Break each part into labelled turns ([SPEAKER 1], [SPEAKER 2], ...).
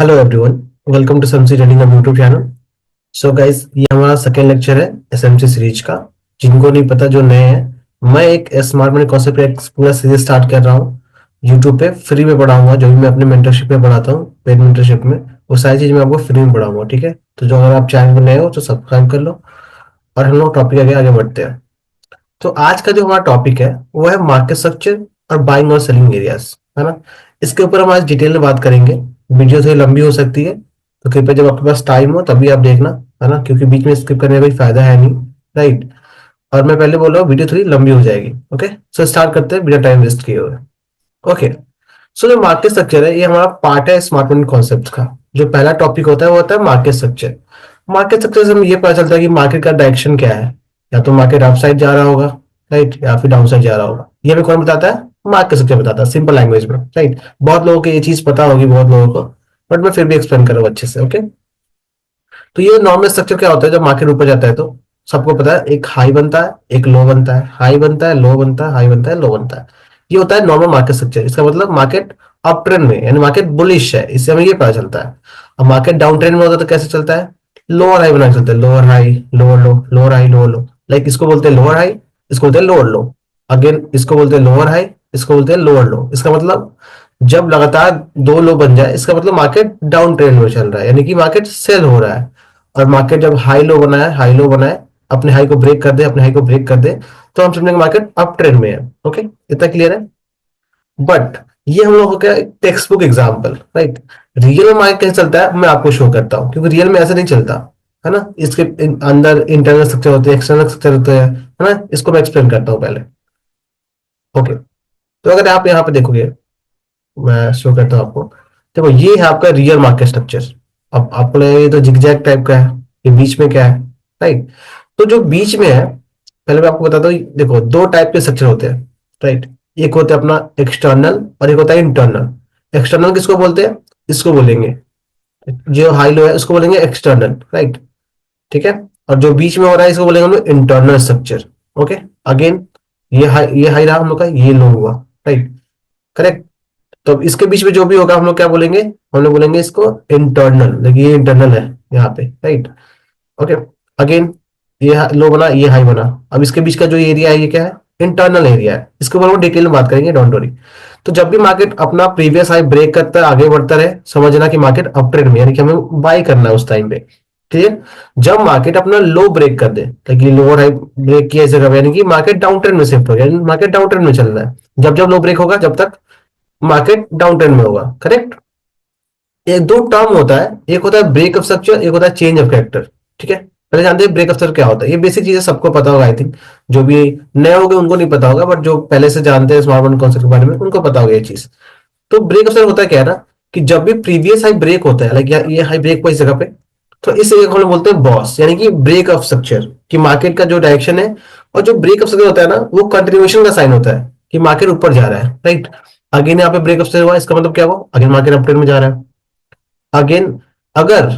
[SPEAKER 1] Hello everyone, welcome to समसी trading YouTube channel. So guys, ये हमारा सेकेंड लेक्चर है एसएमसी सीरीज का। जिनको नहीं पता, जो नए हैं, मैं एक स्मार्ट मनी कॉन्सेप्ट का एक पूरा सीरीज स्टार्ट कर रहा हूँ। यूट्यूब पे फ्री में पढ़ाऊंगा, जो भी मैं अपने मेंटरशिप में पढ़ाता हूँ, पेड मेंटरशिप में। वो सारी चीज मैं आपको फ्री में पढ़ाऊंगा, ठीक है? तो जो अगर आप चैनल पर नए हो तो सब्सक्राइब कर लो। और हम लोग टॉपिक आगे आगे बढ़ते हैं। तो आज का जो हमारा टॉपिक है वो है मार्केट स्ट्रक्चर और बाइंग और सेलिंग एरियाज, है ना। इसके ऊपर हम आज डिटेल में बात करेंगे। वीडियो थोड़ी लंबी हो सकती है, तो कृपया जब आपके पास टाइम हो तभी आप देखना, है ना, क्योंकि बीच में स्किप करने का कोई फायदा है नहीं। राइट। और मैं पहले बोल रहा हूँ, वीडियो थोड़ी लंबी हो जाएगी। ओके, सो स्टार्ट करते हैं बिना टाइम वेस्ट किए हुए। ओके। सो जो मार्केट स्ट्रक्चर है, ये हमारा पार्ट है स्मार्ट मनी कॉन्सेप्ट का। जो पहला टॉपिक होता है वो होता है मार्केट स्ट्रक्चर। मार्केट स्ट्रक्चर से हमें ये पता चलता है कि मार्केट का डायरेक्शन क्या है। या तो मार्केट अप साइड जा रहा होगा, राइट, या फिर डाउन साइड जा रहा होगा। ये हमें कौन बताता है? मार्केट स्ट्रक्चर बताता है, सिंपल लैंग्वेज में, राइट। बहुत लोगों को ये चीज पता होगी, बहुत लोगों को, बट मैं फिर भी एक्सप्लेन करूँ अच्छे से। ओके। तो ये नॉर्मल स्ट्रक्चर क्या होता है? जब मार्केट ऊपर जाता है तो सबको पता है, एक हाई बनता है, एक लो बनता है, हाई बनता है, लो बनता है, हाई बनता है, लो बनता है। ये होता है नॉर्मल मार्केट स्ट्रक्चर। इसका मतलब मार्केट अप ट्रेंड में, यानी मार्केट बुलिश है, इससे हमें ये पता चलता है। अब मार्केट डाउन ट्रेंड में होता है तो कैसे चलता है? लोअर हाई बना के चलता है, लोअर हाई लोअर लो, लोअर हाई लोअर लो। लाइक इसको बोलते हैं लोअर हाई, इसको बोलते हैं लोअर लो। अगेन इसको बोलते हैं लोअर हाई, इसको बोलते हैं लोअर लो। इसका मतलब जब लगातार दो लो बन जाए, इसका मतलब मार्केट डाउन ट्रेंड में चल रहा है, यानी कि मार्केट सेल हो रहा है। और मार्केट जब हाई लो बनाए, हाई लो बनाए, अपने हाई को ब्रेक कर दे, अपने हाई को ब्रेक कर दे, तो हम समझेंगे मार्केट अप ट्रेंड में है। ओके, इतना क्लियर है? बट ये हम लोग का text book example, right. Real में मार्केट कैसे चलता है मैं आपको शो करता हूँ, क्योंकि रियल में ऐसा नहीं चलता, है ना। इसके अंदर इंटरनल स्ट्रक्चर होते हैं, एक्सटर्नल स्ट्रक्चर होते हैं, है ना। इसको मैं एक्सप्लेन करता हूँ पहले। ओके। तो अगर आप यहाँ पे देखोगे, मैं शो करता हूँ आपको। देखो, ये है आपका रियल मार्केट स्ट्रक्चर। अब आपको लगेगा ये तो जिगजैग टाइप का है, ये बीच में क्या है, राइट। तो जो बीच में है, पहले मैं आपको बताता हूँ। देखो, दो टाइप के स्ट्रक्चर होते हैं, राइट। एक होता है अपना एक्सटर्नल और एक होता है इंटरनल। एक्सटर्नल किसको बोलते हैं? इसको बोलेंगे, जो हाई लो है उसको बोलेंगे एक्सटर्नल, राइट। ठीक है। और जो बीच में हो रहा है इसको बोलेंगे हम लोग इंटरनल स्ट्रक्चर। ओके। अगेन, ये हाई रहा हम लोग का, ये लो हुआ, राइट। करेक्ट। तो इसके बीच में जो भी होगा हम लोग क्या बोलेंगे? हम लोग बोलेंगे इसको इंटरनल। देखिए ये इंटरनल है यहाँ पे, राइट। ओके। अगेन, ये लो बना, ये हाई बना। अब इसके बीच का जो एरिया है ये क्या है? इंटरनल एरिया है। इसके ऊपर हम डिटेल में बात करेंगे, डोंट वरी। तो जब भी मार्केट अपना प्रीवियस हाई ब्रेक करता है, आगे बढ़ता रहे, समझना कि मार्केट अप ट्रेंड में, यानी कि हमें बाई करना है उस टाइम पे। ठीक है। जब मार्केट अपना लो ब्रेक कर दे, ताकि लोअर हाई ब्रेक किया इस जगह पे, यानी कि मार्केट डाउन ट्रेंड में शिफ्ट हो गया, मार्केट डाउन ट्रेंड में चल रहा है। जब जब लो ब्रेक होगा, जब तक मार्केट डाउन ट्रेंड में होगा, करेक्ट। एक दो टर्म होता है, एक होता है ब्रेक ऑफ स्ट्रक्चर, एक होता है चेंज ऑफ कैरेक्टर। ठीक है। पहले जानते हैं ब्रेक ऑफ स्ट्रक्चर क्या होता है। ये बेसिक चीजें सबको पता होगा, आई थिंक। जो भी नए हो गए उनको नहीं पता होगा, बट जो पहले से जानते हैं स्मार्ट मनी कॉन्सेप्ट के बारे में उनको पता होगा ये चीज। तो ब्रेक ऑफ स्ट्रक्चर होता है क्या है ना, कि जब भी प्रीवियस हाई ब्रेक होता है, लाइक ये हाई ब्रेक हुआ इस जगह पे, तो इस एरिया को हम लोग बोलते हैं बॉस, यानी कि ब्रेक ऑफ स्ट्रक्चर, कि मार्केट का जो डायरेक्शन है। और जो ब्रेक ऑफ स्ट्रक्चर होता है ना, वो कंटिन्यूएशन का साइन होता है कि मार्केट ऊपर जा रहा है, राइट। अगेन यहाँ पे ब्रेक ऑफ स्ट्रक्चर हुआ, इसका मतलब क्या हुआ? अगेन मार्केट अप ट्रेंड में जा रहा है। अगेन, अगर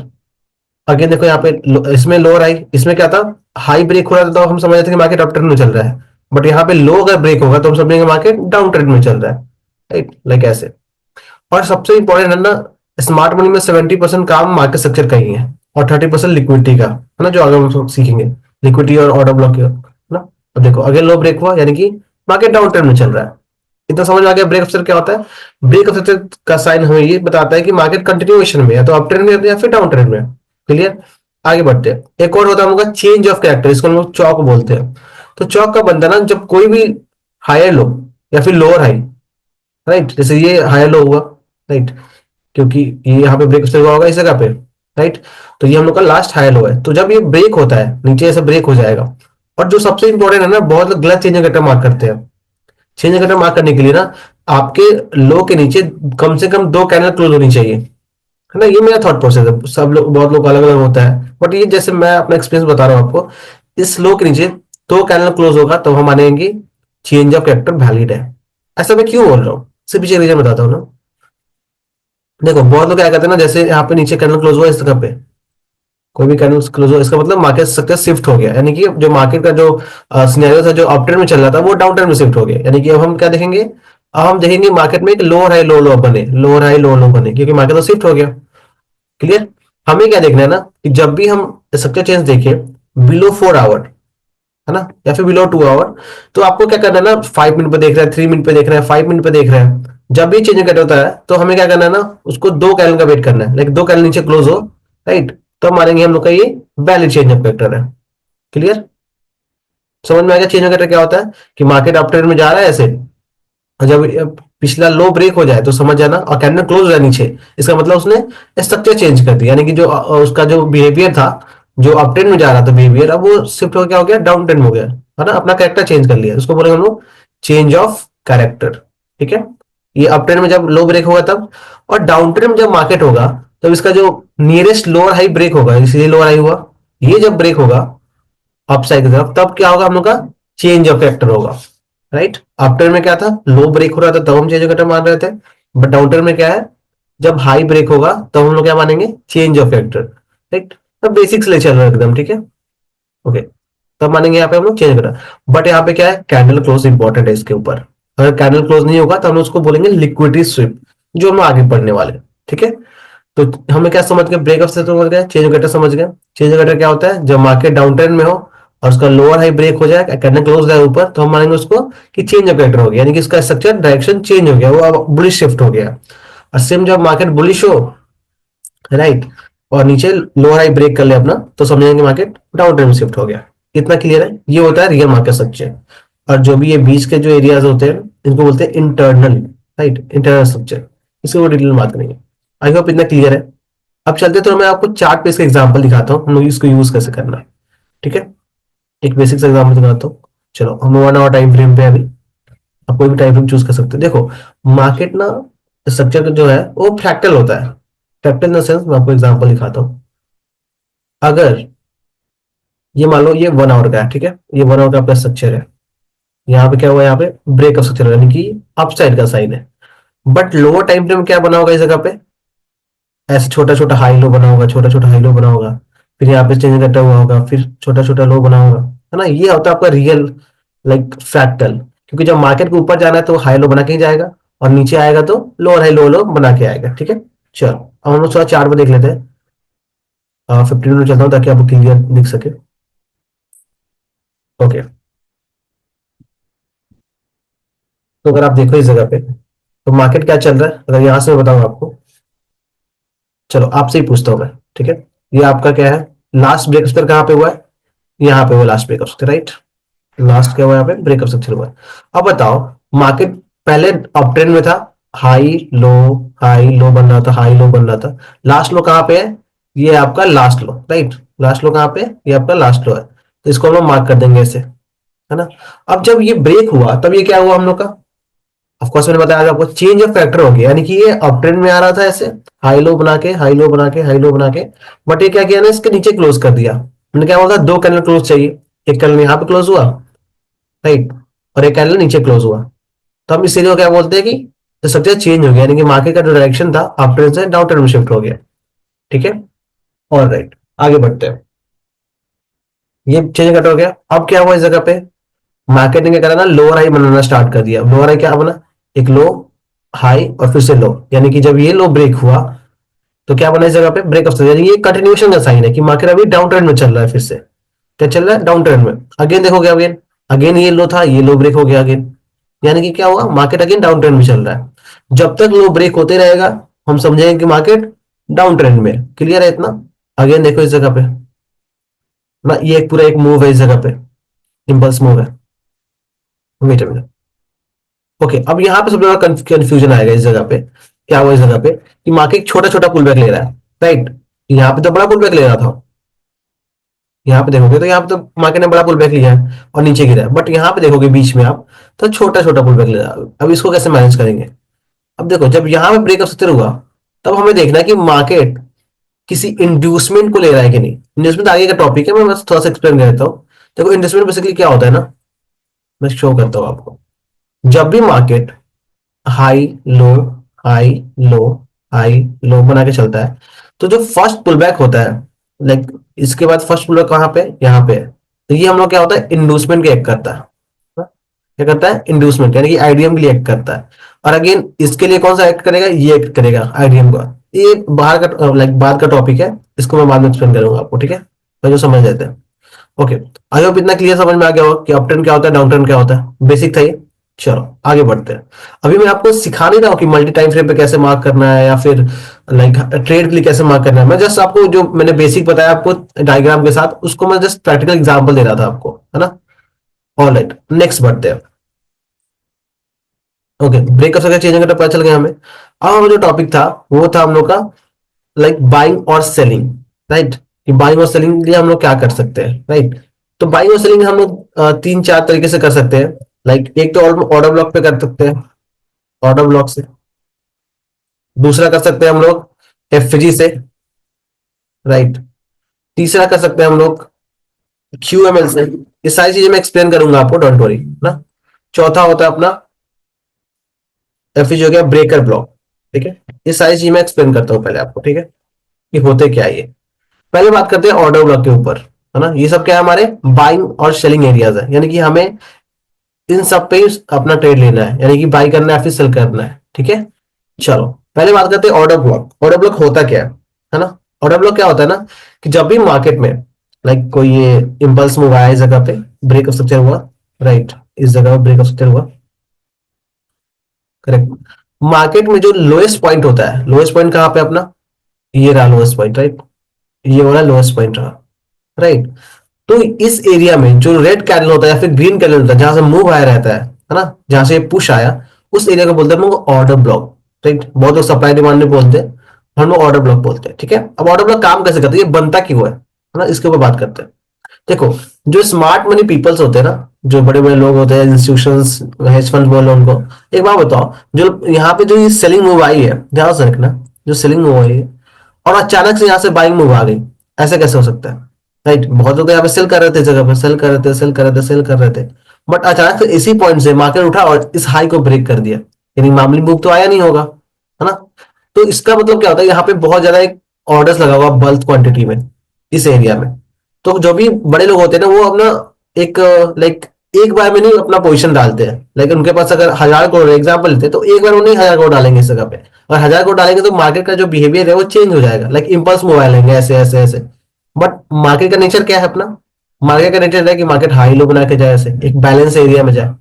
[SPEAKER 1] अगेन देखो यहाँ पे इसमें लोअर हाई, इसमें क्या था? हाई ब्रेक हो रहा था तो हम समझ रहे थे कि मार्केट अप ट्रेंड में चल रहा है। बट यहाँ पे लो अगर ब्रेक होगा तो हम समझेंगे मार्केट डाउन ट्रेंड में चल रहा है, राइट, लाइक ऐसे। और सबसे इंपॉर्टेंट है ना, स्मार्ट मनी में 70% काम मार्केट स्ट्रक्चर का ही है, और 30% लिक्विडिटी का, है ना, जो आगे हम सीखेंगे। लिक्विडिटी और ऑर्डर ब्लॉक, है ना। अब देखो, अगेन लो ब्रेक हुआ, यानी कि मार्केट डाउन ट्रेंड में चल रहा है। इतना समझ में आ गया ब्रेक ऑफ क्या होता है? ब्रेक ऑफ का साइन हमें ये बताता है कि मार्केट कंटिन्यूएशन में या तो अप ट्रेंड में या फिर डाउन ट्रेंड में। क्लियर? आगे बढ़ते हैं। एक और होता है हम लोग का चेंज ऑफ कैरेक्टर, इसको हम लोग चौक बोलते हैं। तो चौक का बनता है ना, जब कोई भी हायर लो या फिर लोअर हाई, राइट, जैसे ये हायर लो हुआ, राइट, क्योंकि ये यहाँ पे ब्रेक हुआ होगा इस जगह पे, राइट। तो ये हम लोग का लास्ट हायर लो है। तो जब ये ब्रेक होता है, नीचे ऐसा ब्रेक हो जाएगा। और जो सबसे इंपॉर्टेंट है ना, बहुत लोग गलत चेंज ऑफ कैरेक्टर मार्क करते हैं। चेंज करना मार्क करने के लिए ना, आपके लो के नीचे कम से कम दो कैंडल क्लोज होनी चाहिए, है ना। ये मेरा थॉट प्रोसेस है, सब लोग, बहुत लोग अलग अलग होता है, बट ये जैसे मैं अपना एक्सपीरियंस बता रहा हूँ आपको। इस लो के नीचे दो कैंडल क्लोज होगा तो हम मानेंगे चेंज ऑफ कैरेक्टर वैलिड है। ऐसा मैं क्यों बोल रहा हूँ, सिर्फ पीछे रीजन बताता हूँ ना। देखो, बहुत लोग क्या कहते हैं ना, जैसे यहाँ पे नीचे कैंडल क्लोज हुआ इस जगह पे, कोई भी कैंडल क्लोज हो, इसका मतलब मार्केट स्ट्रक्चर शिफ्ट हो गया, यानी कि जो मार्केट का जो सिनेरियो था, जो अप ट्रेंड में चल रहा था, वो डाउन ट्रेंड में शिफ्ट हो गया। यानी कि अब हम क्या देखेंगे? अब हम देखेंगे मार्केट में एक लोअर हाई लो लो बने, लोअर हाई लो लो बने, क्योंकि मार्केट तो शिफ्ट हो गया। क्लियर। हमें क्या देखना है ना कि जब भी हम स्ट्रक्चर चेंज देखें बिलो 4 आवर, है ना, या फिर बिलो 2 आवर, तो आपको क्या करना है ना, 5 मिनट पे देख रहा है, 3 मिनट पे देख रहा है, 5 मिनट पे देख रहा है, जब भी चेंज कट होता है तो हमें क्या करना है ना, उसको 2 कैंडल का वेट करना है, लाइक 2 कैंडल नीचे क्लोज हो, राइट, तो मानेंगे हम लोग का ये वैलिड चेंज ऑफ फैक्टर है। क्लियर, समझ में आएगा चेंज ऑफ फैक्टर क्या होता है कि मार्केट अप ट्रेंड में जा रहा है ऐसे, और जब पिछला लो ब्रेक हो जाए तो समझ जाना, और कैंडल क्लोज हो जाए नीचे, इसका मतलब उसने स्ट्रक्चर चेंज कर दिया, यानी कि जो उसका जो बिहेवियर था, जो अप ट्रेंड में जा रहा था बिहेवियर, अब वो शिफ्ट हो क्या हो गया, डाउन ट्रेंड हो गया, है ना, अपना कैरेक्टर चेंज कर लिया, उसको बोलेंगे हम लोग चेंज ऑफ कैरेक्टर। ठीक है, ये अप ट्रेंड में जब लो ब्रेक होगा तब, और डाउन ट्रेंड में जब मार्केट होगा तब इसका जो नियरेस्ट लोअर हाई ब्रेक होगा, इसलिए लोअर हाई हुआ, ये जब ब्रेक होगा अपसाइड की तरफ, तब क्या होगा हम लोग का चेंज ऑफ फैक्टर होगा, राइट। अप में क्या था, लो ब्रेक हो रहा था तब हम चेंज ऑफ फैक्टर मान रहे थे, बट डाउन में क्या है, जब हाई ब्रेक होगा तब हम लोग क्या मानेंगे, चेंज ऑफ फैक्टर, राइट। अब बेसिक्स ले चल रहा है एकदम, ठीक है, ओके, तब मानेंगे यहाँ पे हम लोग चेंज करा। बट यहाँ पे क्या है, कैंडल क्लोज इंपॉर्टेंट है इसके ऊपर, अगर कैंडल क्लोज नहीं होगा तो हम उसको बोलेंगे लिक्विडिटी स्विप, जो हम आगे पढ़ने वाले, ठीक है। तो हमें क्या समझ गए, ब्रेकअप से समझ गए, चेंज ऑफ कटर समझ गए। चेंज ऑफ कटर क्या होता है, जब मार्केट डाउन ट्रेंड में हो और उसका लोअर हाई ब्रेक हो जाए, कैंडल क्लोज जाए ऊपर, तो हम मानेंगे उसको कि चेंज ऑफ कटर हो गया, यानी कि इसका स्ट्रक्चर डायरेक्शन चेंज हो गया, वो अब बुलिश शिफ्ट हो गया। और सेम जब मार्केट बुलिश हो, राइट, और नीचे लोअर हाई ब्रेक कर ले अपना, तो समझेंगे मार्केट डाउन ट्रेंड में शिफ्ट हो गया। इतना क्लियर है, ये होता है रियल मार्केट स्ट्रक्चर। और जो भी ये बीच के जो एरियाज होते हैं इनको बोलते हैं इंटरनल, राइट, इंटरनल स्ट्रक्चर, इसको डिटेल में बात करेंगे। आई होप इतना क्लियर है। अब चलते तो मैं आपको चार्ट पे इसका एग्जांपल दिखाता हूँ, हम लोग इसको यूज कैसे करना है, ठीक है। एक बेसिक एग्जांपल दिखाता हूँ। चलो, हम 1 आवर टाइम फ्रेम पे अभी, आप कोई भी टाइम फ्रेम चूज कर सकते हो। देखो, मार्केट ना स्ट्रक्चर जो है वो फ्रैक्टल होता है। फ्रैक्टल इन द सेंस, मैं आपको एग्जांपल दिखाता हूँ। अगर ये मान लो ये 1 आवर का है, ठीक है, ये 1 आवर का आपका स्ट्रक्चर है, यहाँ पे क्या हुआ, यहाँ पे ब्रेक ऑफ स्ट्रक्चर यानी कि अप साइड का साइन है। बट लोअर टाइम फ्रेम क्या बना होगा इस जगह पे, ऐसे छोटा छोटा हाई लो बना होगा, छोटा छोटा हाई लो बना होगा, फिर यहाँ पे चेंज करता हुआ होगा, फिर छोटा छोटा लो बना होगा, है ना। ये होता है आपका रियल लाइक फ्रैक्टल, क्योंकि जब मार्केट को ऊपर जाना है तो हाई लो बना के ही जाएगा, और नीचे आएगा तो लोअर हाई लो लो बना के आएगा, ठीक है। चलो, अब हम लोग थोड़ा चार्ट में देख लेते हैं। 15 मिनट चलता हूँ ताकि आपको क्लियर दिख सके। ओके, तो अगर आप देखो इस जगह पे, तो मार्केट क्या चल रहा है, अगर यहां से मैं बताऊं आपको, चलो आपसे ही पूछता हूँ मैं, ठीक है। ये आपका क्या है, लास्ट ब्रेक स्तर कहाँ पे हुआ है, यहाँ पे वो लास्ट ब्रेकअप स्तर, राइट। लास्ट क्या हुआ यहाँ पे, ब्रेकअप स्ट्रक्चर हुआ है। अब बताओ, मार्केट पहले अप ट्रेंड में था, हाई लो बन रहा था, हाई लो बन रहा था, लास्ट लो कहाँ पे है, ये आपका लास्ट लो, राइट। लास्ट लो कहाँ पे, ये आपका लास्ट लो है, तो इसको हम लोग मार्क कर देंगे ऐसे, है ना। अब जब ये ब्रेक हुआ तब ये क्या हुआ हम लोग का, ऑफकोर्स मैंने बताया आपको चेंज ऑफ फैक्टर हो गया, यानी कि ये अप ट्रेंड में आ रहा था ऐसे, हाई लो बना के, हाई लो बना के, हाई लो बना के, बट ये क्या किया ना, इसके नीचे क्लोज कर दिया। मैंने क्या बोला था, 2 कैंडल क्लोज चाहिए, एक कैंडल यहाँ पे क्लोज हुआ, राइट, और एक कैंडल नीचे क्लोज हुआ, तो हम इस सीरीज को क्या बोलते हैं कि स्ट्रक्चर चेंज हो गया, यानी कि मार्केट का जो डायरेक्शन था अप ट्रेंड से डाउन ट्रेंड में शिफ्ट हो गया, ठीक है। और राइट, आगे बढ़ते हैं। ये चेंज कट हो गया, अब क्या हुआ इस जगह पे, मार्केट ने क्या करा ना, लोअर हाई बनाना स्टार्ट कर दिया। लोअर हाई क्या बना, एक लो, हाई, और फिर से लो, यानी कि जब ये लो ब्रेक हुआ तो क्या बना इस जगह पे, ब्रेक ऑफ, यानी ये कंटिन्यूएशन का साइन है कि मार्केट अभी डाउन ट्रेंड में चल रहा है, फिर से क्या चल रहा है, डाउन ट्रेंड में। अगेन देखो क्या, अगेन अगेन ये लो था, ये लो ब्रेक हो गया अगेन, यानी कि क्या हुआ, मार्केट अगेन डाउन ट्रेंड में चल रहा है। जब तक लो ब्रेक होते रहेगा हम समझेंगे कि मार्केट डाउन ट्रेंड में। क्लियर है इतना। अगेन देखो इस जगह पे ना, ये एक पूरा एक मूव है इस जगह पे, इम्पल्स मूव है। वेट अ मिनट, ओके, अब यहाँ पे सबसे बड़ा कंफ्यूजन आएगा इस जगह पे, क्या हुआ इस जगह पे कि मार्केट छोटा छोटा पुल बैक ले रहा है, राइट। यहाँ पे तो बड़ा पुल बैक ले रहा था, यहाँ पे देखोगे तो यहाँ पे तो मार्केट ने बड़ा पुल बैक लिया है और नीचे गिरा है, बट यहाँ पे देखोगे बीच में आप, तो छोटा छोटा पुल बैक ले रहा है। अब इसको कैसे मैनेज करेंगे, अब देखो जब यहाँ पे ब्रेकअप सत्तर हुआ, तब हमें देखना है कि मार्केट किसी इंड्यूसमेंट को ले रहा है कि नहीं। इंड्यूसमेंट आगे का टॉपिक है, मैं बस थोड़ा सा एक्सप्लेन कर देता हूँ। देखो इंड्यूसमेंट बेसिकली क्या होता है ना, मैं शो करता हूँ आपको। जब भी market high low, high low, high low बना के चलता है, तो जो फर्स्ट पुल बैक होता है, लाइक इसके बाद फर्स्ट पुल बैक कहाँ पे, यहाँ पे है, तो ये हम लोग क्या होता है, इंड्यूसमेंट के एक्ट करता है। क्या करता है, इंड्यूसमेंट, यानी कि आईडीएम के लिए एक्ट करता है। और अगेन इसके लिए कौन सा एक्ट करेगा, ये एक्ट करेगा आईडीएम का। ये बाहर का लाइक बाद का टॉपिक है, इसको मैं बाद में एक्सप्लेन करूंगा आपको, ठीक है, तो जो समझ लेते हैं। ओके, आई होप इतना क्लियर समझ में आ गया होगा कि अप ट्रेंड क्या होता है, डाउन ट्रेंड क्या होता है, बेसिक था ये। चलो आगे बढ़ते हैं। अभी मैं आपको सिखा नहीं रहा हूँ कि मल्टी टाइम फ्रेम पे कैसे मार्क करना है या फिर लाइक ट्रेड के लिए कैसे मार्क करना है। मैं जस्ट आपको जो मैंने बेसिक बताया आपको डायग्राम के साथ, उसको मैं जस्ट प्रैक्टिकल एग्जांपल दे रहा था आपको, है ना। ऑलराइट, नेक्स्ट बढ़ते हैं। ओके, ब्रेकअप अगर चेंज करना पता चल गया हमें। अब हमारा जो टॉपिक था वो था हम लोग का लाइक बाइंग और सेलिंग, राइट। कि बाइंग और सेलिंग के लिए हम लोग क्या कर सकते हैं, राइट। तो बाइंग और सेलिंग हम लोग तीन चार तरीके से कर सकते हैं। लाइक एक तो ऑर्डर ब्लॉक पे कर सकते हैं, ऑर्डर ब्लॉक से। दूसरा कर सकते हैं हम लोग एफजी से, राइट। तीसरा कर सकते हैं हम लोग क्यूएमएल से। ये सारी चीजें मैं एक्सप्लेन करूंगा आपको, डोंट वरी ना। चौथा होता है अपना एफजी, हो गया ब्रेकर ब्लॉक, ठीक है। ये सारी चीजें मैं एक्सप्लेन करता हूँ पहले आपको, ठीक है, कि होते क्या है ये। पहले बात करते हैं ऑर्डर ब्लॉक के ऊपर, है ना। ये सब क्या है, हमारे बाइंग और सेलिंग एरियाज है, यानी कि हमें इन सब पे अपना ट्रेड लेना है, यानी कि बाई करना है या फिर सेल करना है, ठीक है। चलो पहले बात करते हैं ऑर्डर ब्लॉक। ऑर्डर ब्लॉक होता क्या है ना। ऑर्डर ब्लॉक क्या होता है ना, कि जब भी मार्केट में लाइक कोई ये इंपल्स मूव आया, इस जगह पे ब्रेकअप स्ट्रक्चर हुआ, राइट, इस जगह पे ब्रेकअप स्ट्रक्चर हुआ, करेक्ट। मार्केट में जो लोएस्ट पॉइंट होता है, लोएस्ट पॉइंट कहां पे अपना, ये रहा लोएस्ट पॉइंट, राइट। ये वाला लोएस्ट पॉइंट रहा, राइट। तो इस एरिया में जो रेड कैंडल होता है या फिर ग्रीन कैंडल होता है, जहां से मूव आया रहता है ना, जहां से पुश आया, उस एरिया को बोलते हैं हम लोग ऑर्डर ब्लॉक, राइट। बहुत लोग सप्लाई डिमांड में बोलते हैं, हम लोग ऑर्डर ब्लॉक बोलते हैं, ठीक है। अब ऑर्डर ब्लॉक काम कैसे करते हैं, ये बनता क्यों है ना, इसके ऊपर बात करते हैं। देखो, जो स्मार्ट मनी पीपल्स होते हैं ना, जो बड़े बड़े लोग होते हैं, इंस्टीट्यूशंस, हेज फंड बोलो उनको, एक बात बताओ, जो यहाँ पे जो ये सेलिंग मूव आई है, ध्यान से रखना, जो सेलिंग मूव आई है और अचानक से यहाँ से बाइंग मूव आ गई, ऐसे कैसे हो सकता है, राइट। बहुत लोग यहाँ पे सेल कर रहे थे, जगह पे सेल कर रहे थे, सेल कर रहे थे, सेल कर रहे थे, बट अचानक से इसी पॉइंट से मार्केट उठा और इस हाई को ब्रेक कर दिया, यानी मामूली मूव तो आया नहीं होगा, है ना। तो इसका मतलब क्या होता है, यहाँ पे बहुत ज्यादा एक ऑर्डर्स लगा हुआ बल्क क्वांटिटी में, इस एरिया में। तो जो भी बड़े लोग होते हैं ना, वो अपना एक लाइक एक बार में नहीं अपना पोजीशन डालते हैं। लेकिन उनके पास अगर 1,000 करोड़ एग्जाम्पल लेते हैं, तो एक बार वो नहीं 1,000 करोड़ डालेंगे इस जगह पे। और 1,000 करोड़ डालेंगे तो मार्केट का जो बिहेवियर है वो चेंज हो जाएगा, लाइक इंपल्स मोबाइल लेंगे ऐसे ऐसे ऐसे। बट मार्केट का नेचर क्या है अपना, मार्केट का नेचर है कि मार्केट हाई लो बना के जाए, ऐसे एक बैलेंस एरिया में जाए।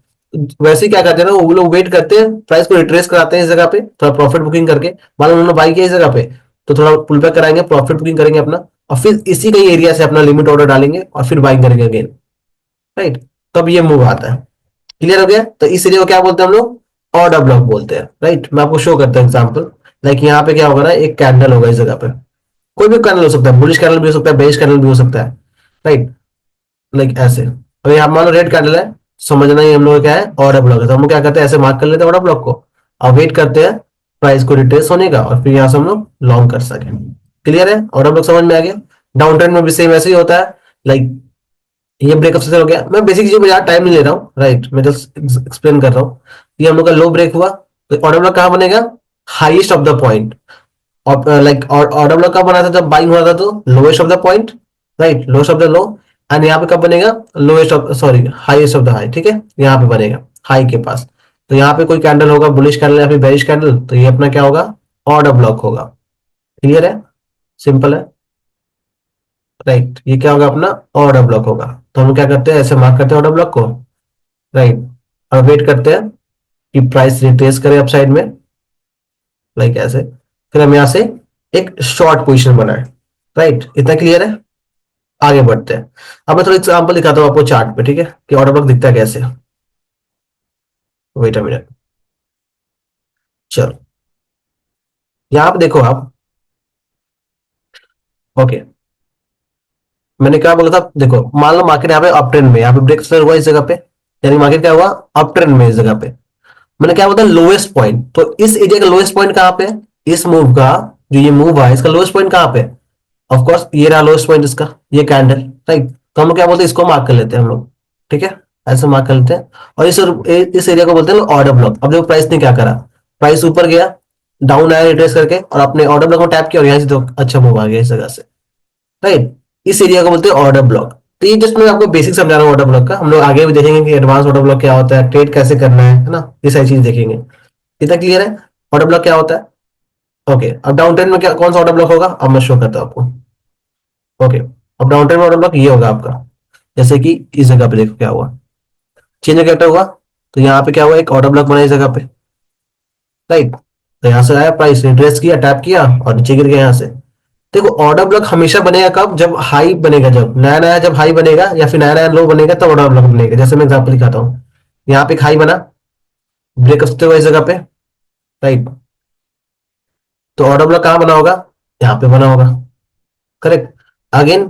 [SPEAKER 1] वैसे ही क्या करते हैं ना, वो लोग वेट करते हैं, प्राइस को रिट्रेस कराते हैं इस जगह पे, थोड़ा प्रॉफिट बुकिंग करके। मान लो उन्होंने बाई किया इस जगह पे, तो थोड़ा पुल बैक कराएंगे, प्रॉफिट बुकिंग करेंगे अपना, और फिर इसी का एरिया से अपना लिमिट ऑर्डर डालेंगे और फिर बाइंग करेंगे अगेन, राइट। तब ये मूव आता है। क्लियर हो गया। तो इस एरिया को क्या बोलते हैं हम लोग, ऑर्डर ब्लॉक बोलते हैं, राइट। मैं आपको शो करता हूँ एग्जाम्पल। लाइक यहाँ पे क्या होगा ना, एक कैंडल होगा इस जगह पे, कोई भी कैंडल हो सकता है, बुलिश कैंडल भी हो सकता है, बेरिश कैंडल भी हो सकता है, राइट। लाइक ऐसे, अभी यहाँ मान लो रेड कैंडल है, समझना ही हम लोग क्या है, ऑर्डर ब्लॉक है। तो हम लोग क्या करते हैं, ऐसे मार्क कर लेते हैं ऑर्डर ब्लॉक को, और वेट करते हैं प्राइस को रिट्रेस होने का, और फिर यहाँ से हम लोग लॉन्ग कर सके। क्लियर है, ऑर्डर ब्लॉक समझ में आ गया। डाउन ट्रेंड में भी सेम ऐसे ही होता है। लाइक ये ब्रेकअप से हो गया, मैं बेसिक चीजों पर ज्यादा टाइम नहीं ले रहा हूँ, राइट। मैं जस्ट एक्सप्लेन कर रहा हूँ। ये हम लोग का लो ब्रेक हुआ, तो ऑर्डर ब्लॉक कहाँ बनेगा, highest of the point. Like order block कब बना था, जब बाइंग हुआ था, तो lowest of the point, right, lowest of the low. And यहाँ पे कब बनेगा, lowest of sorry highest of the high, ठीक है, यहाँ पे बनेगा हाई के पास। तो यहाँ पे कोई कैंडल होगा, बुलिश कैंडल या फिर बेरिश कैंडल, तो ये अपना क्या होगा, ऑर्डर ब्लॉक होगा। क्लियर है, सिंपल है, राइट। ये क्या होगा अपना, ऑर्डर ब्लॉक होगा। तो हम क्या करते हैं, ऐसे मार्क करते हैं ऑर्डर ब्लॉक को, राइट, और वेट करते हैं कि प्राइस रिट्रेस करे अपसाइड में, लाइक ऐसे। फिर हम यहाँ से एक शॉर्ट पोजिशन बनाए, राइट। इतना क्लियर है। आगे बढ़ते हैं। अब मैं थोड़ा एग्जाम्पल दिखाता हूँ आपको चार्ट पे, ठीक है, कि ऑर्डर ब्लॉक दिखता है कैसे। वेट अ मिनट, चलो यहाँ पे देखो आप। ओके, मैंने क्या बोला था, देखो मान लो मार्केट यहाँ पे अप ट्रेंड में, यहाँ पे ब्रेक हुआ इस जगह पे, यानी मार्केट क्या हुआ, अप ट्रेंड में इस जगह पे। मैंने क्या बोला, लोएस्ट पॉइंट। तो इस एरिया का लोएस्ट पॉइंट कहाँ पे, इस मूव का, जो ये मूव है इसका लोएस्ट पॉइंट कहाँ पे, ऑफ कोर्स ये रहा लोएस्ट पॉइंट इसका, ये कैंडल, राइट। तो हम लोग क्या बोलते हैं, इसको मार्क कर लेते हैं हम लोग, ठीक है, ऐसे मार्क कर लेते हैं। और इस एरिया को बोलते हैं ऑर्डर ब्लॉक। अब देखो प्राइस ने क्या करा, प्राइस ऊपर गया, डाउन आया रिट्रेस करके, और अपने ऑर्डर ब्लॉक को टैप किया, और यहाँ से तो अच्छा मूव आ गया इस जगह से, राइट। इस एरिया को बोलते हैं ऑर्डर ब्लॉक। तो ये जस्ट मैं आपको बेसिक समझा रहा हूँ ऑर्डर ब्लॉक का। हम लोग आगे भी देखेंगे कि एडवांस ऑर्डर ब्लॉक क्या होता है, ट्रेड कैसे करना है ना, ये सारी चीज देखेंगे। इतना क्लियर है, ऑर्डर ब्लॉक क्या होता है। ओके, अब डाउन ट्रेंड में क्या कौन सा ऑर्डर ब्लॉक होगा, अब मैं शो करता हूँ आपको। ओके, अब डाउन ट्रेंड में ऑर्डर ब्लॉक ये होगा आपका। जैसे कि इस जगह पे देखो क्या हुआ, चेंज कैरेक्टर हुआ, तो यहाँ पे क्या हुआ, एक ऑर्डर ब्लॉक बना इस जगह पे, राइट। तो यहाँ से आया प्राइस, रिट्रेस किया, टैप किया और नीचे गिर गया यहाँ से। देखो ऑर्डर ब्लॉक हमेशा बनेगा कब, जब हाई बनेगा, जब नया नया जब हाई बनेगा या फिर नया नया लो बनेगा तब ऑर्डर ब्लॉक बनेगा। जैसे मैं एग्जांपल दिखाता हूँ, यहाँ पे एक हाई बना, ब्रेकअप होते हुए इस जगह पे, राइट। तो ऑर्डर ब्लॉक कहाँ बना होगा, यहाँ पे बना होगा, करेक्ट। अगेन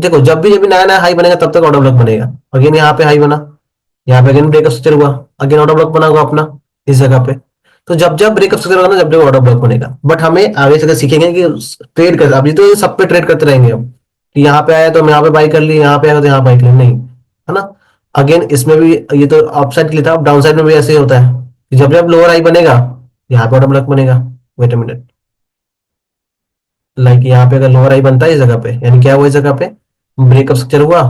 [SPEAKER 1] देखो जब भी नया नया हाई बनेगा तब तक ऑर्डर ब्लॉक बनेगा। अगेन यहाँ पे हाई बना, यहाँ पे अगेन ब्रेकअप स्ट्रक्चर हुआ, अगेन ऑर्डर ब्लॉक बना होगा अपना इस जगह पे। तो जब जब ब्रेकअप स्ट्रक्चर होगा ना, जब जब ऑर्डर ब्लॉक बनेगा। बट हमें आगे चलकर सीखेंगे कि ट्रेड कर, अभी तो ये सब पे ट्रेड करते रहेंगे अब, कि यहाँ पे आया तो हम यहाँ पे बाई कर ली, यहाँ पे आया तो यहाँ बाई कर ली, नहीं, है ना। अगेन इसमें भी ये तो अपसाइड के लिए था, अब डाउन साइड में भी ऐसे ही होता है कि जब जब लोअर हाई बनेगा यहाँ पे ऑर्डर ब्लॉक बनेगा। वेट अ मिनट, लाइक यहाँ पे अगर लोअर हाई बनता है इस जगह पे, यानी क्या हुआ, इस जगह पे ब्रेकअप स्ट्रक्चर हुआ,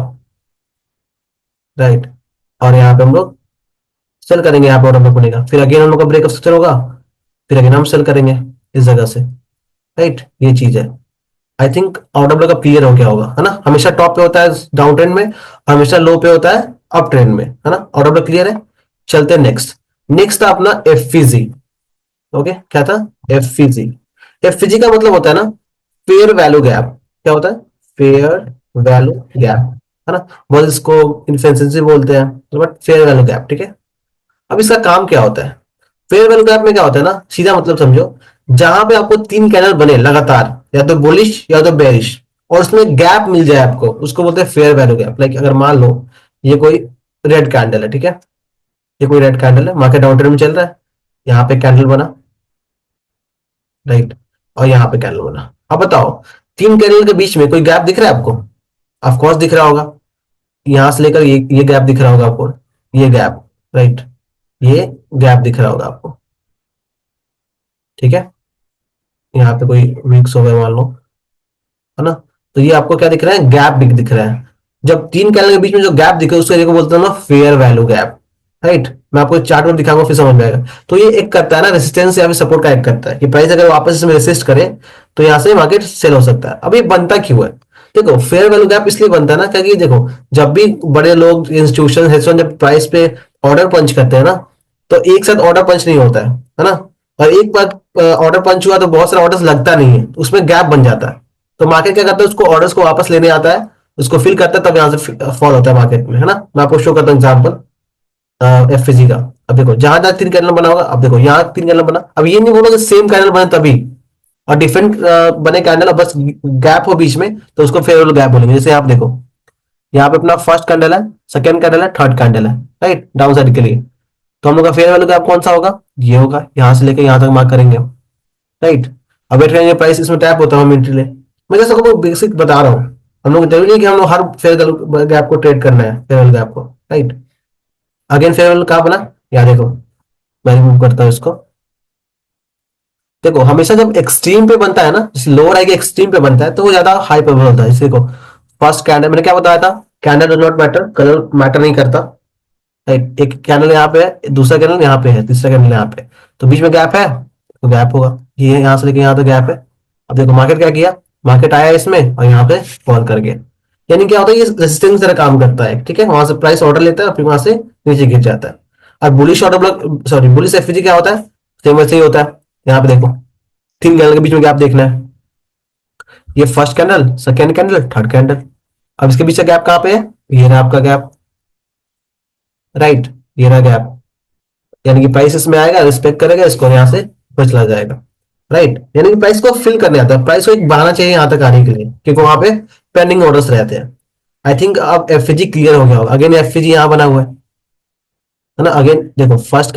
[SPEAKER 1] राइट। और यहाँ पे हम लोग सेल करेंगे, यहाँ पे ऑर्डर ब्लॉक बनेगा, फिर अगेन हम लोग का ब्रेकअप स्ट्रक्चर होगा, फिर अगेन हम सेल करेंगे इस जगह से, राइट। ये चीज है। आई थिंक ऑर्डर ब्लॉक अब क्लियर हो गया होगा, है ना। हमेशा टॉप पे होता है डाउन ट्रेंड में, हमेशा लो पे होता है अप ट्रेंड में, है ना। ऑर्डर ब्लॉक क्लियर है। चलते हैं नेक्स्ट। नेक्स्ट था अपना एफवीजी। ओके, क्या था, एफवीजी। एफवीजी का मतलब होता है ना फेयर वैल्यू गैप। क्या होता है, फेयर वैल्यू गैप, है ना। बहुत इसको इनफेंसेंसी बोलते हैं, बट फेयर वैल्यू गैप, ठीक है। अब इसका काम क्या होता है, फेयर वैल्यू गैप में क्या होता है ना, सीधा मतलब समझो, जहां पे आपको तीन कैंडल बने लगातार, या तो बुलिश या तो बेरिश, और उसमें गैप मिल जाए आपको, उसको बोलते हैं फेयर वैल्यू गैप। लाइक अगर मान लो ये कोई रेड कैंडल है, ठीक है, ये कोई रेड कैंडल है, मार्केट डाउन ट्रेंड में चल रहा है, यहाँ पे कैंडल बना, राइट, और यहाँ पे कैंडल बना। अब बताओ तीन कैंडल के बीच में कोई गैप दिख रहा है आपको, ऑफकोर्स दिख रहा होगा। यहां से लेकर ये गैप दिख रहा होगा आपको, ये गैप, राइट, ये गैप दिख रहा होगा आपको, ठीक है। यहाँ पे कोई वीक्स हो गए मान लो, है ना। तो ये आपको क्या दिख रहा है, गैप बिग दिख रहा है। जब तीन कैंडल के बीच में जो गैप दिखे उसको एरिया को बोलते हैं ना फेयर वैल्यू गैप, राइट। मैं आपको चार्ट में दिखाऊंगा फिर समझ में आएगा। तो ये एक करता है ना रेसिस्टेंस या फिर सपोर्ट का एक करता है कि प्राइस अगर वापस इसमें रेसिस्ट करे तो यहाँ से मार्केट सेल हो सकता है। अब ये बनता क्यों है, देखो फेयर वैल्यू गैप इसलिए बनता है ना, क्योंकि देखो जब भी बड़े लोग इंस्टीट्यूशन जब प्राइस पे ऑर्डर पंच करते हैं ना, तो एक साथ ऑर्डर पंच नहीं होता है ना। और एक बार ऑर्डर पंच हुआ तो बहुत सारा ऑर्डर लगता नहीं है, उसमें गैप बन जाता है। तो मार्केट क्या करता है, उसको ऑर्डर्स को वापस लेने आता है, उसको फिल करता है, तब यहाँ से फॉल होता है मार्केट में, है ना। मैं आपको शो करता हूँ एग्जाम्पल एफएसजी का। अब देखो जहां जहां तीन कैंडल बना होगा, अब देखो यहाँ तीन कैंडल बना, अब ये नहीं बोलो सेम कैंडल बने तभी, और डिफरेंट बने कैंडल, बस गैप हो बीच में तो उसको फेवरेबल गैप बोलेंगे। जैसे आप देखो यहाँ पे अपना फर्स्ट कैंडल है, सेकंड कैंडल है, थर्ड कैंडल है, राइट, डाउन साइड के लिए। तो हम लोग का फेयर वैल्यू गैप कौन सा होगा, ये होगा, यहाँ से लेकर यहाँ तक मार्क करेंगे हम, राइट। अब वेट करेंगे प्राइस इसमें टैप होता है मोमेंटरी ले। मैं जैसे आपको बेसिक बता रहा हूँ, हम लोग जरूरी नहीं कि हम लोग हर फेयर गैप को ट्रेड करना है, फेयर गैप को, राइट। अगेन फेयर कहाँ बना, यहाँ देखो, मैं रिमूव करता हूँ इसको। देखो हमेशा जब एक्सट्रीम पे बनता है ना, जैसे लोअर आई के एक्सट्रीम पे बनता है तो वो ज्यादा हाई पे होता है। जैसे देखो फर्स्ट कैंडल मैंने क्या बताया था, candle does not matter, colour matter नहीं करता, राइट। एक कैंडल यहाँ पे है, दूसरा कैंडल यहाँ पे है, तीसरा कैंडल यहाँ पे, तो बीच में गैप है तो गैप होगा, ये यहाँ से लेके यहाँ तक गैप है। अब देखो मार्केट क्या किया, मार्केट आया इसमें और यहाँ पे फॉल कर गया, यानी क्या होता है, ये रेजिस्टेंस तरह काम करता है, ठीक है। वहां से प्राइस ऑर्डर लेता है और फिर वहां से नीचे गिर जाता है। और bullish order block, sorry bullish FVG क्या होता है, सेम वैसे ही होता है। यहाँ पे देखो तीन कैंडल के बीच में गैप देखना है, ये first candle, second candle, third candle. अब इसके बीच का गैप कहाँ पे है, ये रहा आपका गैप, राइट, ये रहा गैप। यानी कि प्राइस इसमें आएगा, रिस्पेक्ट करेगा इसको, यहाँ से ऊपर चला जाएगा, राइट। यानी कि प्राइस को फिल करने आता है, प्राइस को एक बहाना चाहिए यहाँ तक आने के लिए, क्योंकि वहां पे पेंडिंग ऑर्डर्स रहते हैं। आई थिंक अब एफजी क्लियर हो गया होगा। अगेन एफजी यहाँ बना हुआ है ना। अगेन देखो first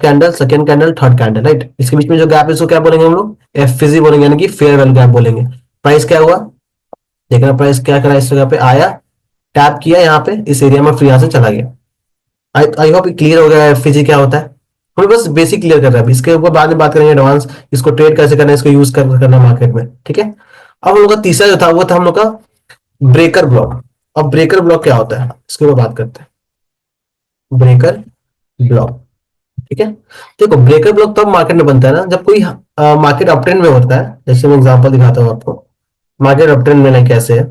[SPEAKER 1] candle, second candle, third candle, right. इसके बीच में जो गैप है इसको क्या बोलेंगे हम लोग, एफजी बोलेंगे, यानी कि फेयर वैल्यू गैप बोलेंगे। प्राइस क्या हुआ, देखना प्राइस क्या करा, इस जगह पे आया, टैप किया यहाँ पे इस एरिया में, फिर यहाँ से चला गया। आई होप क्लियर हो गया एफजी क्या होता है। हमें बस बेसिक क्लियर कर रहा है, इसके ऊपर बाद में बात करेंगे एडवांस, इसको ट्रेड कैसे करना है, इसको यूज करना मार्केट में, ठीक है। अब हम लोग का तीसरा जो था वो था हम लोग का ब्रेकर ब्लॉक। अब ब्रेकर ब्लॉक क्या होता है इसके ऊपर बात करते हैं, ब्रेकर ब्लॉक, ठीक है। देखो ब्रेकर ब्लॉक तब मार्केट में बनता है ना जब कोई मार्केट अप ट्रेंड में होता है, जैसे मैं एग्जांपल दिखाता हूँ आपको। मार्केट अप ट्रेंड में नहीं कैसे है,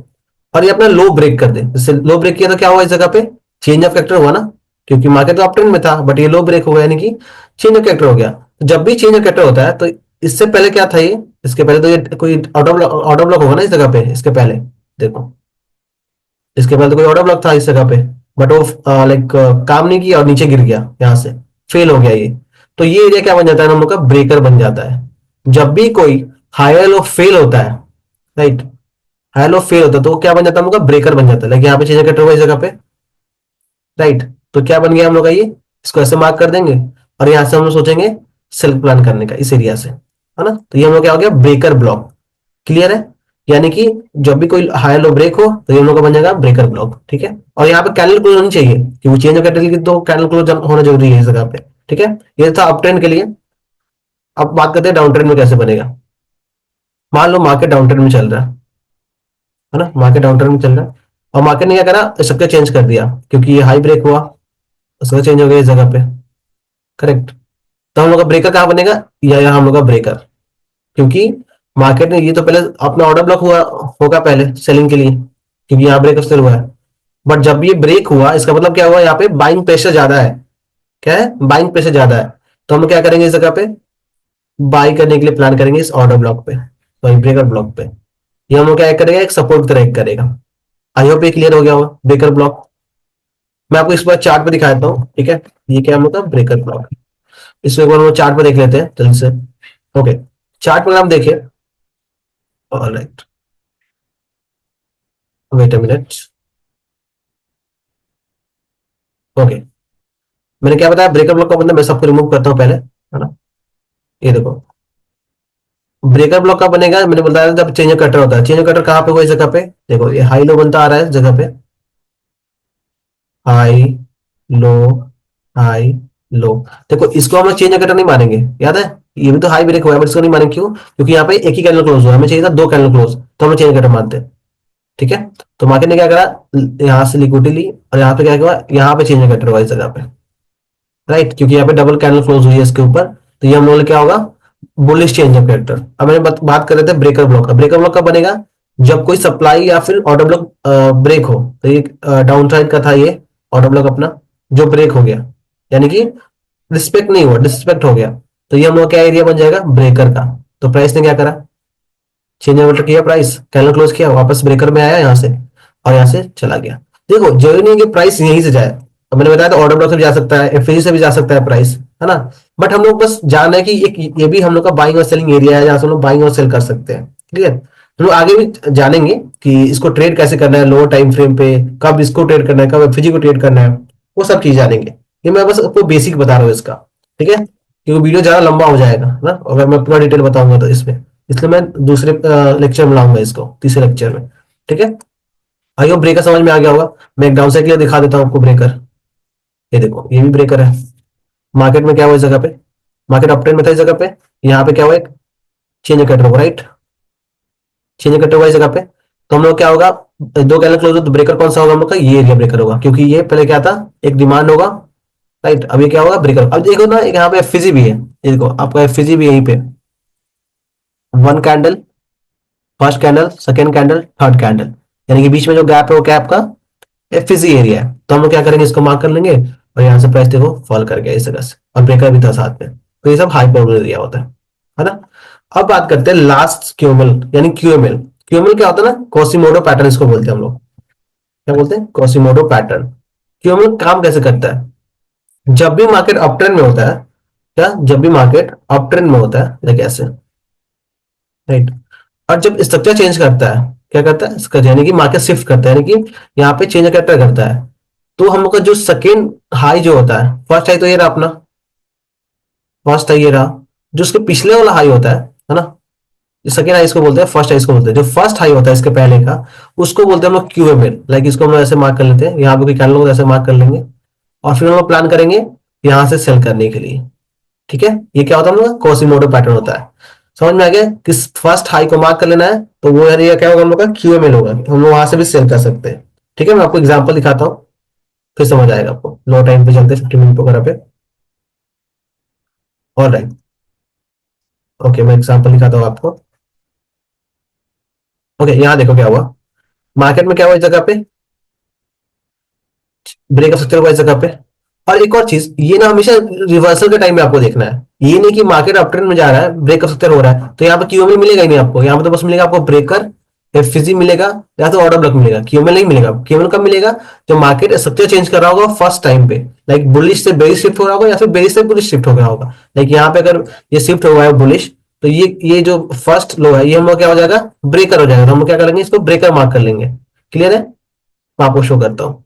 [SPEAKER 1] और ये अपना लो ब्रेक कर दे, जैसे लो ब्रेक किया तो क्या हुआ इस जगह पे, चेंज ऑफ कैरेक्टर हुआ ना, क्योंकि मार्केट तो अप ट्रेंड में था बट ये लो ब्रेक हो गया, यानी कि चेंज ऑफ कैरेक्टर हो गया। तो जब भी चेंज ऑफ कैरेक्टर होता है तो इससे पहले क्या था ये, इसके पहले तो ये कोई ऑटो ब्लॉक होगा ना इस जगह पे, इसके पहले देखो, इसके पहले तो कोई ऑटो ब्लॉक था इस जगह पे, बट वो लाइक काम नहीं किया और नीचे गिर गया, यहाँ से फेल हो गया ये। तो ये एरिया क्या बन जाता है, हम लोग का ब्रेकर बन जाता है। जब भी कोई हायर लो फेल होता है, राइट, हायर लो फेल होता है तो वो क्या बन जाता है, हम लोग का ब्रेकर बन जाता है। लाइक यहाँ पे चेंज कटर हुआ इस जगह पे, राइट, तो क्या बन गया हम लोग का ये, इसको ऐसे मार्क कर देंगे, और यहाँ से हम लोग सोचेंगे सेल्फ प्लान करने का इस एरिया से, है ना। तो ये हम लोग क्या हो गया, ब्रेकर ब्लॉक। क्लियर है, यानी कि जब भी कोई हाई लो ब्रेक हो तो ये हम लोग का बन जाएगा ब्रेकर ब्लॉक। ठीक है, और यहाँ पे कैंडल क्लोज होनी चाहिए, कि वो चेंज ऑफ कैंडल की तो कैंडल क्लोज होना जरूरी है इस जगह पे। ठीक है, ये था अप ट्रेंड के लिए। अब बात करते हैं डाउन ट्रेंड में कैसे बनेगा। मान लो मार्केट डाउन ट्रेंड में चल रहा है ना, मार्केट डाउन ट्रेंड में चल रहा है, और मार्केट ने क्या करा, स्ट्रक्चर चेंज कर दिया, क्योंकि ये हाई ब्रेक हुआ, स्ट्रक्चर चेंज हो गया इस जगह पे। करेक्ट, तो हम लोग का ब्रेकर कहाँ बनेगा, या यहाँ हम लोग का ब्रेकर, क्योंकि मार्केट ने ये तो पहले अपना ऑर्डर ब्लॉक हुआ होगा पहले सेलिंग के लिए, क्योंकि यहाँ ब्रेक सेल हुआ है। बट जब ये ब्रेक हुआ इसका मतलब क्या हुआ, यहाँ पे बाइंग प्रेशर ज्यादा है। क्या है, बाइंग प्रेशर ज्यादा है। तो हम क्या करेंगे इस जगह पे, बाई करने के लिए प्लान करेंगे इस ऑर्डर ब्लॉक पे, तो ब्रेकर ब्लॉक पे। ये हम लोग क्या करेगा, एक सपोर्ट की तरह एक करेगा। आई होप ये क्लियर हो गया होगा ब्रेकर ब्लॉक। मैं आपको इस बार चार्ट पे दिखा देता हूँ, ठीक है। ये क्या हम लोग का ब्रेकर ब्लॉक, इसको एक बार हम चार्ट पे देख लेते हैं जल्दी से। ओके, चार्ट पर हम देखें, alright, wait a minute. Okay, मैंने क्या बताया, ब्रेकर ब्लॉक का मतलब मैं सबको रिमूव करता हूँ पहले, है ना। ये देखो, ब्रेकर ब्लॉक का बनेगा, मैंने बताया जब चेंज कटर होता है। चेंज कटर कहाँ पे हुआ इस जगह पे, देखो ये हाई लो बनता आ रहा है इस जगह पे, हाई लो, हाई लो। देखो इसको हम लोग चेंज कटर नहीं मानेंगे, याद है, ये भी तो हाई ब्रेक हुआ है, बट इसको नहीं मानेंगे क्यों, क्योंकि यहाँ पे एक ही कैंडल क्लोज हुआ, हमें चाहिए था दो कैंडल क्लोज, तो हम चेंज कटर मानते हैं। ठीक है, तो मार्केट ने क्या करा, यहाँ से लिक्विडिटी ली, और यहाँ पे क्या हुआ, यहाँ पे चेंज कटर हुआ इस जगह पे, राइट, क्योंकि यहाँ पे डबल कैंडल क्लोज हुई है इसके ऊपर। तो ये हम लोग क्या होगा, बुलिश चेंज ऑफ कैरेक्टर। अब मैंने बात कर रहे थे ब्रेकर ब्लॉक का। ब्रेकर ब्लॉक कब बनेगा, जब कोई सप्लाई या फिर ऑर्डर ब्लॉक ब्रेक हो। तो ये डाउन साइड का था ये ऑर्डर ब्लॉक अपना, जो ब्रेक हो गया, यानी कि रिस्पेक्ट नहीं हुआ, डिसरिस्पेक्ट हो गया। तो ये हम लोग क्या एरिया बन जाएगा, ब्रेकर का। तो प्राइस ने क्या करा, चेंज ऑफ किया, प्राइस कैंडल क्लोज किया, वापस ब्रेकर में आया यहाँ से, और यहाँ से चला गया। देखो जरूरी नहीं है कि प्राइस यहीं से जाए, अब मैंने बताया था ऑर्डर ब्लॉक से भी जा सकता है, एफएजी से भी जा सकता है प्राइस, है ना। बट हम लोग बस जान है कि एक ये भी हम लोग का बाइंग और सेलिंग एरिया है, जहां से हम लोग बाइंग और सेल कर सकते हैं। क्लियर, हम लोग आगे भी जानेंगे कि इसको ट्रेड कैसे करना है, लोअर टाइम फ्रेम पे कब इसको ट्रेड करना है, कब एफएजी को ट्रेड करना है, वो सब चीज जानेंगे। ये मैं बस आपको बेसिक बता रहा हूँ इसका, ठीक है, क्योंकि वीडियो ज्यादा लंबा हो जाएगा ना अगर मैं पूरा डिटेल बताऊंगा तो इसमें, इसलिए मैं दूसरे लेक्चर में लाऊंगा इसको, तीसरे लेक्चर में। ठीक है, आई होप ब्रेकर समझ में आ गया होगा। मैं एक डाउन साइड के लिए दिखा देता हूँ आपको ब्रेकर। ये देखो ये भी ब्रेकर है। मार्केट में क्या हुआ इस जगह पे, मार्केट अप ट्रेंड में था इस जगह पे, यहाँ पे क्या हुआ, एक चेंज कटर होगा, राइट, चेंज कटर हुआ इस जगह पे। तो हम लोग क्या होगा, दो कैंडल क्लोज हो तो ब्रेकर कौन सा होगा हम लोग का, ये एरिया ब्रेकर होगा, क्योंकि ये पहले क्या था, एक डिमांड होगा, राइट। अब ये क्या होगा, ब्रेकर। अब देखो ना, एक यहाँ पे एफसीजी भी है, ये देखो आपका एफसीजी भी यहीं पे, one candle, first candle, second candle, third candle, यानी कि बीच में जो गैप है वो क्या है आपका एफसीजी एरिया है। तो हम लोग क्या करेंगे, इसको मार्क कर लेंगे, और यहाँ से प्राइस देखो फॉल कर गया इस जगह से, और ब्रेकर भी था साथ में। तो ये सब हाई प्रोबेबिलिटी एरिया होता है ना। अब बात करते हैं लास्ट क्यूएमएल, यानी क्यूएमएल। क्यूएमएल क्या होता है ना, कोसिमोडो पैटर्न इसको बोलते हैं हम लोग। क्या बोलते हैं, कोसिमोडो पैटर्न। क्यूएमएल काम कैसे करता है, जब भी मार्केट अप ट्रेंड में होता है, क्या, जब भी मार्केट अप ट्रेंड में होता है, लाइक ऐसे, राइट, और जब स्ट्रक्चर चेंज करता है, क्या करता है इसका, यानी कि मार्केट शिफ्ट करता है, यानी कि यहाँ पे चेंज कैरेक्टर करता है। तो हम लोग का जो सेकेंड हाई जो होता है, फर्स्ट हाई तो ये रहा अपना, फर्स्ट हाई ये रहा, जो उसके पिछले वाला हाई होता है ना, सेकेंड हाई इसको बोलते हैं, फर्स्ट हाई इसको बोलते हैं। जो फर्स्ट हाई होता है इसके पहले का, उसको बोलते हैं हम लोग क्यूएमएल। लाइक इसको हम लोग ऐसे मार्क कर लेते हैं, यहाँ पे कोई कैंडल होगा ऐसे मार्क कर लेंगे, और फिर हम लोग प्लान करेंगे यहाँ से सेल करने के लिए। ठीक है, ये क्या होता है हम लोग का कोसिमोडो पैटर्न होता है। समझ में आ गया, किस फर्स्ट हाई को मार्क कर लेना है, तो वो एरिया क्या होगा हम लोग का, क्यूएमएल होगा, हम लोग वहां से भी सेल कर सकते हैं। ठीक है, मैं आपको एग्जांपल दिखाता हूँ, फिर समझ आएगा आपको। लो टाइम पे चलते हैं 50 मिनट वगैरह पे। ऑलराइट, ओके, मैं एग्जांपल दिखाता हूँ आपको। ओके, यहाँ देखो क्या हुआ, मार्केट में क्या हुआ इस जगह पे, ब्रेक ऑफ स्ट्रक्चर हुआ इस जगह पे। और एक और चीज, ये ना हमेशा रिवर्सल के टाइम में आपको देखना है, ये नहीं कि मार्केट अप ट्रेंड में जा रहा है, ब्रेक ऑफ स्ट्रक्चर हो रहा है तो यहाँ पे क्यूएमएल मिलेगा ही नहीं आपको, यहाँ पे तो बस मिलेगा आपको ब्रेकर, एफसीजी मिलेगा, या तो ऑर्डर ब्लॉक मिलेगा, क्यूएमएल नहीं मिलेगा। क्यूएमएल कब मिलेगा, जब मार्केट स्ट्रक्चर चेंज कर रहा होगा फर्स्ट टाइम पे, लाइक बुलिश से बेरिश शिफ्ट हो रहा होगा या फिर बेरिश से बुलिश शिफ्ट हो गया होगा। लाइक यहाँ पे अगर ये शिफ्ट हो गया है बुलिश, तो ये जो फर्स्ट लो है ये हम लोग क्या हो जाएगा, ब्रेकर हो जाएगा, तो हम लोग क्या करेंगे, इसको ब्रेकर मार्क कर लेंगे। क्लियर है, मैं आपको शो करता हूँ।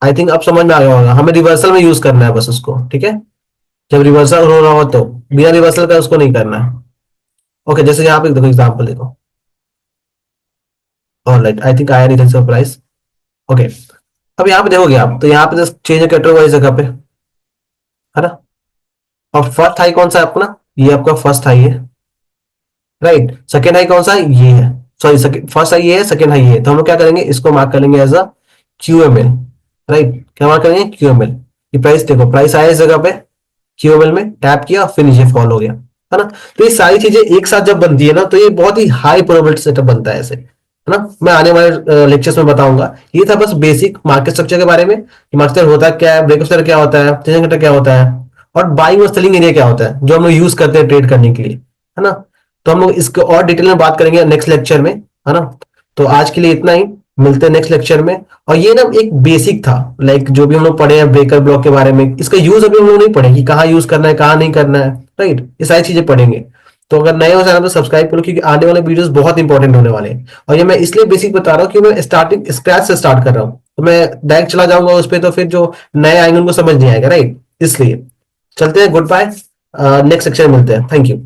[SPEAKER 1] आई थिंक अब समझ में आ गया होगा, हमें रिवर्सल में यूज करना है बस उसको, ठीक है, जब रिवर्सल हो रहा हो तो, बिना रिवर्सल का उसको नहीं करना है। ओके, जैसे यहाँ पे देखो एग्जांपल देखो, ऑलराइट, आई थिंक आया नहीं था सरप्राइज। ओके, अब यहाँ पे देखोगे आप, तो यहाँ पे चेंज कैटर वाइज जगह पे, है ना। और फर्स्ट हाई कौन सा है आपको ना, ये आपका फर्स्ट हाई है, राइट। सेकेंड हाई कौन सा है, ये है, सॉरी, फर्स्ट हाई ये है, सेकेंड हाई ये है, तो हम लोग क्या करेंगे, इसको मार्क कर लेंगे एज अ क्यूएमएल, राइट। क्या मार्क करेंगे, क्यूएमएल। ये प्राइस देखो, प्राइस आया इस जगह पे, क्यूएमएल में टैप किया, फिर नीचे फॉल हो गया, है ना। तो ये सारी चीजें एक साथ जब बनती है ना, तो ये बहुत ही हाई प्रोबेबिलिटी सेटअप बनता है ऐसे, है ना। मैं आने वाले लेक्चर्स में बताऊंगा। ये था बस बेसिक मार्केट स्ट्रक्चर के बारे में, कि मार्केट होता क्या है, ब्रेक स्ट्रक्चर क्या होता है, चेंजिंग क्या होता है, और बाइंग और सेलिंग एरिया क्या होता है, जो हम लोग यूज करते हैं ट्रेड करने के लिए, है ना। तो हम लोग इसको और डिटेल में बात करेंगे नेक्स्ट लेक्चर में, है ना। तो आज के लिए इतना ही, मिलते हैं नेक्स्ट लेक्चर में। और ये ना एक बेसिक था, लाइक जो भी हम लोग पढ़े हैं ब्रेकर ब्लॉक के बारे में, इसका यूज अभी हम लोग नहीं पढ़े कि कहाँ यूज करना है कहाँ नहीं करना है, राइट। ये सारी चीजें पढ़ेंगे। तो अगर नए हो चैनल तो सब्सक्राइब करो, क्योंकि आने वाले वीडियोस बहुत इंपॉर्टेंट होने वाले हैं। और ये मैं इसलिए बेसिक बता रहा हूँ कि मैं स्टार्टिंग स्क्रैच से स्टार्ट कर रहा हूँ, तो मैं डायरेक्ट चला जाऊंगा उस पर, तो फिर जो नए आएंगे उनको समझ नहीं आएगा, राइट। इसलिए चलते हैं, गुड बाय, नेक्स्ट सेक्शन में मिलते हैं, थैंक यू।